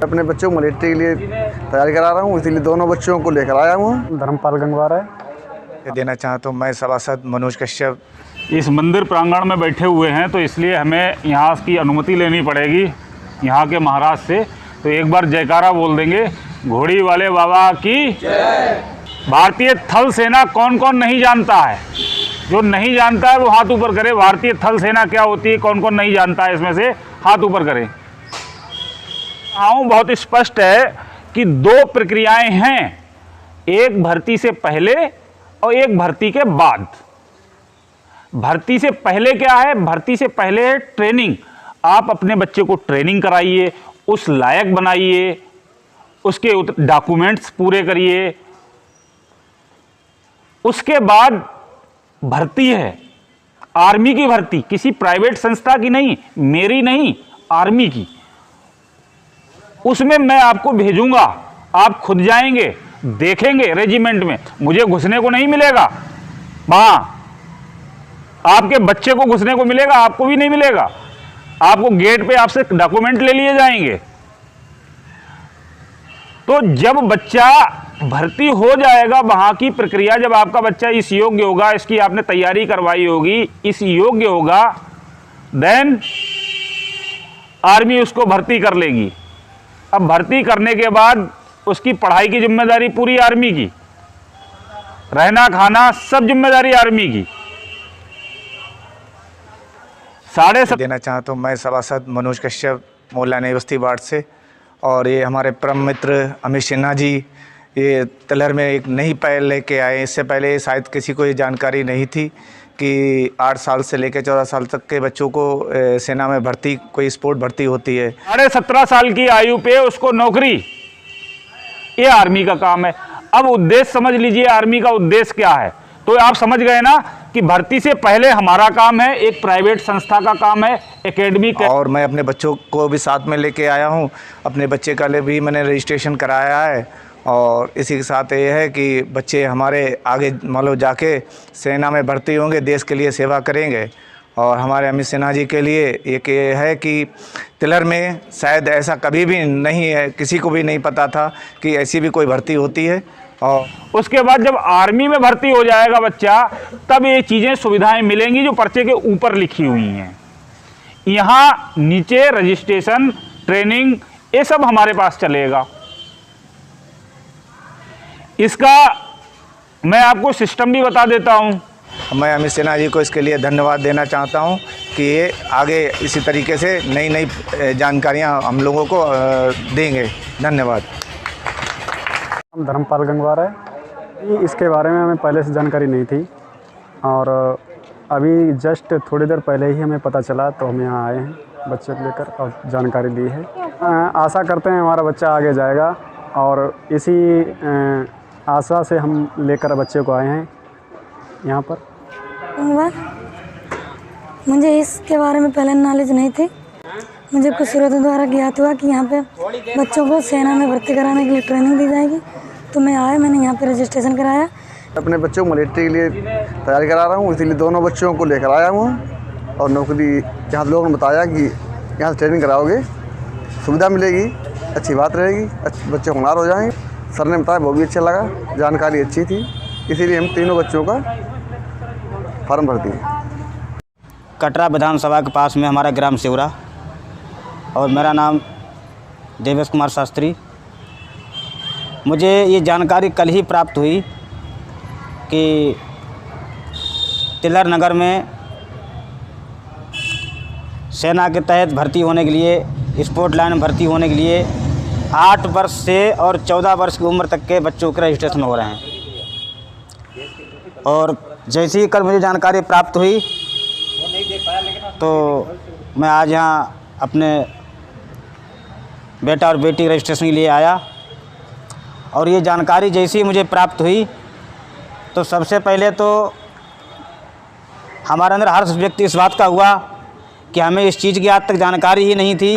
अपने बच्चों को मिलिट्री के लिए तैयारी करा रहा हूँ, इसलिए दोनों बच्चों को लेकर आया हूँ। धर्मपाल गंगवार है। देना चाहता हूँ मैं सभासद मनोज कश्यप। इस मंदिर प्रांगण में बैठे हुए हैं तो इसलिए हमें यहाँ की अनुमति लेनी पड़ेगी यहाँ के महाराज से। तो एक बार जयकारा बोल देंगे, घोड़ी वाले बाबा की जय। भारतीय थल सेना कौन कौन नहीं जानता है? जो नहीं जानता है वो हाथ ऊपर करे। भारतीय थल सेना क्या होती है, कौन कौन नहीं जानता है, इसमें से हाथ ऊपर करें। हाँ, बहुत स्पष्ट है कि दो प्रक्रियाएं हैं, एक भर्ती से पहले और एक भर्ती के बाद। भर्ती से पहले क्या है? भर्ती से पहले है ट्रेनिंग। आप अपने बच्चे को ट्रेनिंग कराइए, उस लायक बनाइए, उसके डॉक्यूमेंट्स पूरे करिए। उसके बाद भर्ती है, आर्मी की भर्ती, किसी प्राइवेट संस्था की नहीं, मेरी नहीं, आर्मी की। उसमें मैं आपको भेजूंगा, आप खुद जाएंगे, देखेंगे रेजिमेंट में। मुझे घुसने को नहीं मिलेगा वहां, आपके बच्चे को घुसने को मिलेगा, आपको भी नहीं मिलेगा। आपको गेट पे आपसे डॉक्यूमेंट ले लिए जाएंगे। तो जब बच्चा भर्ती हो जाएगा, वहां की प्रक्रिया, जब आपका बच्चा इस योग्य होगा, इसकी आपने तैयारी करवाई होगी, इस योग्य होगा, देन आर्मी उसको भर्ती कर लेगी। अब भर्ती करने के बाद उसकी पढ़ाई की जिम्मेदारी पूरी आर्मी की, रहना खाना सब जिम्मेदारी आर्मी की। देना चाहता हूँ मैं सभासद मनोज कश्यप, मोहल्ला बस्ती वार्ड से। और ये हमारे परम मित्र अमित सिन्हा जी, ये तिलहर में एक नई पहल लेके आए। इससे पहले शायद किसी को ये जानकारी नहीं थी कि 8 साल से लेकर 14 साल तक के बच्चों को सेना में भर्ती, कोई स्पोर्ट भर्ती होती है। 17.5 साल की आयु पे उसको नौकरी, ये आर्मी का काम है। अब उद्देश्य समझ लीजिए, आर्मी का उद्देश्य क्या है। तो आप समझ गए ना कि भर्ती से पहले हमारा काम है, एक प्राइवेट संस्था का काम है, एकेडमिक। और मैं अपने बच्चों को भी साथ में लेके आया हूँ। अपने बच्चे का लिए भी मैंने रजिस्ट्रेशन कराया है। और इसी के साथ ये है कि बच्चे हमारे आगे मान लो जाके सेना में भर्ती होंगे, देश के लिए सेवा करेंगे। और हमारे अमित सिन्हा जी के लिए एक ये है कि तिलहर में शायद ऐसा कभी भी नहीं है, किसी को भी नहीं पता था कि ऐसी भी कोई भर्ती होती है। और उसके बाद जब आर्मी में भर्ती हो जाएगा बच्चा, तब ये चीज़ें सुविधाएं मिलेंगी जो पर्चे के ऊपर लिखी हुई हैं। यहाँ नीचे रजिस्ट्रेशन, ट्रेनिंग, ये सब हमारे पास चलेगा। इसका मैं आपको सिस्टम भी बता देता हूँ। मैं अमित सिन्हा जी को इसके लिए धन्यवाद देना चाहता हूँ कि ये आगे इसी तरीके से नई नई जानकारियाँ हम लोगों को देंगे। धन्यवाद। धर्मपाल गंगवार है। इसके बारे में हमें पहले से जानकारी नहीं थी और अभी जस्ट थोड़ी देर पहले ही हमें पता चला, तो हम यहाँ आए हैं बच्चे को लेकर और जानकारी ली है। आशा करते हैं हमारा बच्चा आगे जाएगा और इसी आशा से हम लेकर बच्चे को आए हैं यहाँ पर। मुझे इसके बारे में पहले नॉलेज नहीं थी। मुझे कुछ स्रोतों द्वारा ज्ञात हुआ कि यहाँ पे बच्चों को सेना में भर्ती कराने के लिए ट्रेनिंग दी जाएगी, तो मैं आया, मैंने यहाँ पे रजिस्ट्रेशन कराया। अपने बच्चों को मिलिट्री के लिए तैयारी करा रहा हूँ, इसलिए दोनों बच्चों को लेकर आया हूँ। और नौकरी यहाँ लोगों ने बताया कि यहाँ से ट्रेनिंग कराओगे, सुविधा मिलेगी, अच्छी बात रहेगी, बच्चे होनहार हो जाएंगे। सर ने बताया, वो भी अच्छा लगा, जानकारी अच्छी थी, इसीलिए हम तीनों बच्चों का फॉर्म भर दिए। कटरा विधानसभा के पास में हमारा ग्राम सिवरा, और मेरा नाम देवेश कुमार शास्त्री। मुझे ये जानकारी कल ही प्राप्त हुई कि तिलहर नगर में सेना के तहत भर्ती होने के लिए, स्पोर्ट लाइन में भर्ती होने के लिए 8 वर्ष से और 14 वर्ष की उम्र तक के बच्चों के रजिस्ट्रेशन हो रहे हैं। और जैसे ही कल मुझे जानकारी प्राप्त हुई तो मैं आज यहाँ अपने बेटा और बेटी रजिस्ट्रेशन के लिए आया। और ये जानकारी जैसे ही मुझे प्राप्त हुई तो सबसे पहले तो हमारे अंदर हर्ष व्यक्त इस बात का हुआ कि हमें इस चीज़ की आज तक जानकारी ही नहीं थी।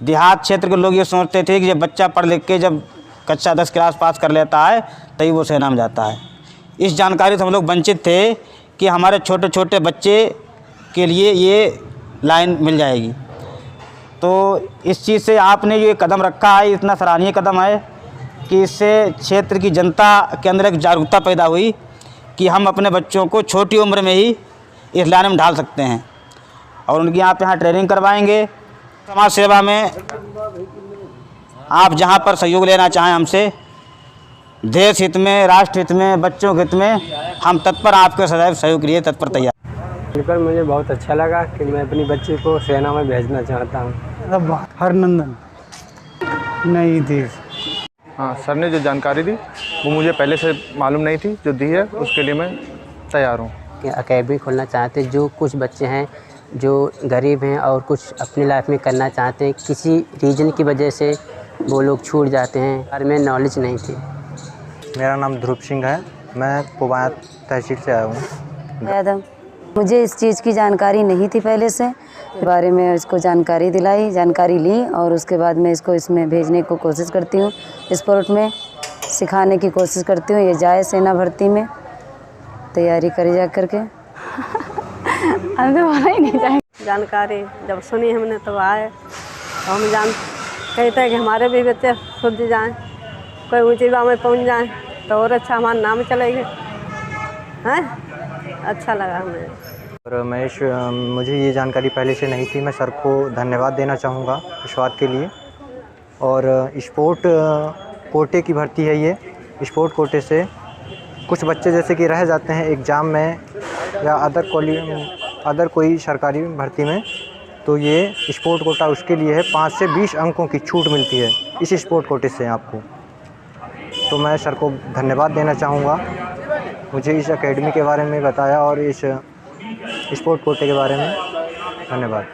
देहात क्षेत्र के लोग ये सोचते थे कि जब बच्चा पढ़ लिख के जब कक्षा 10 क्लास पास कर लेता है तभी वो सेना में जाता है। इस जानकारी से हम लोग वंचित थे कि हमारे छोटे छोटे बच्चे के लिए ये लाइन मिल जाएगी। तो इस चीज़ से आपने जो ये कदम रखा है, इतना सराहनीय कदम है कि इससे क्षेत्र की जनता के अंदर एक जागरूकता पैदा हुई कि हम अपने बच्चों को छोटी उम्र में ही इस लाइन में ढाल सकते हैं और उनकी आप यहाँ ट्रेनिंग करवाएंगे। समाज सेवा में आप जहाँ पर सहयोग लेना चाहें हमसे, देश हित में, राष्ट्र हित में, बच्चों के हित में, हम तत्पर, आपके सदैव सहयोग के लिए तत्पर तैयार। मिलकर मुझे बहुत अच्छा लगा कि मैं अपनी बच्ची को सेना में भेजना चाहता हूँ। हरनंदन नई देश। हाँ, सर ने जो जानकारी दी वो मुझे पहले से मालूम नहीं थी, जो दी है उसके लिए मैं तैयार हूँ। अकेडमी खोलना चाहते हैं, जो कुछ बच्चे हैं जो गरीब हैं और कुछ अपनी लाइफ में करना चाहते हैं, किसी रीजन की वजह से वो लोग छूट जाते हैं, बारे में नॉलेज नहीं थी। मेरा नाम ध्रुव सिंह है, मैं पुबाया तहसील से आया हूँ। यादव, मुझे इस चीज़ की जानकारी नहीं थी पहले से, इस बारे में इसको जानकारी ली और उसके बाद मैं इसको इसमें भेजने को कोशिश करती हूँ, स्पोर्ट में सिखाने की कोशिश करती हूँ। ये जाए सेना भर्ती में, तैयारी करी जा करके। ही नहीं जाए। जानकारी जब सुनी हमने तो आए, तो हम कहते हैं कि हमारे भी बच्चे शुद्ध जाएँ, कोई ऊँची बात में पहुँच जाएँ तो और अच्छा हमारा नाम चलेगा। हैं, अच्छा लगा हमें। और महेश, मुझे ये जानकारी पहले से नहीं थी। मैं सर को धन्यवाद देना चाहूँगा इस बात के लिए। और स्पोर्ट कोटे की भर्ती है ये। स्पोर्ट कोटे से कुछ बच्चे जैसे कि रह जाते हैं एग्ज़ाम में या अदर कोई सरकारी भर्ती में, तो ये स्पोर्ट कोटा उसके लिए है। 5 से 20 अंकों की छूट मिलती है इस स्पोर्ट कोटे से आपको। तो मैं सर को धन्यवाद देना चाहूँगा, मुझे इस एकेडमी के बारे में बताया और इस स्पोर्ट कोटे के बारे में। धन्यवाद।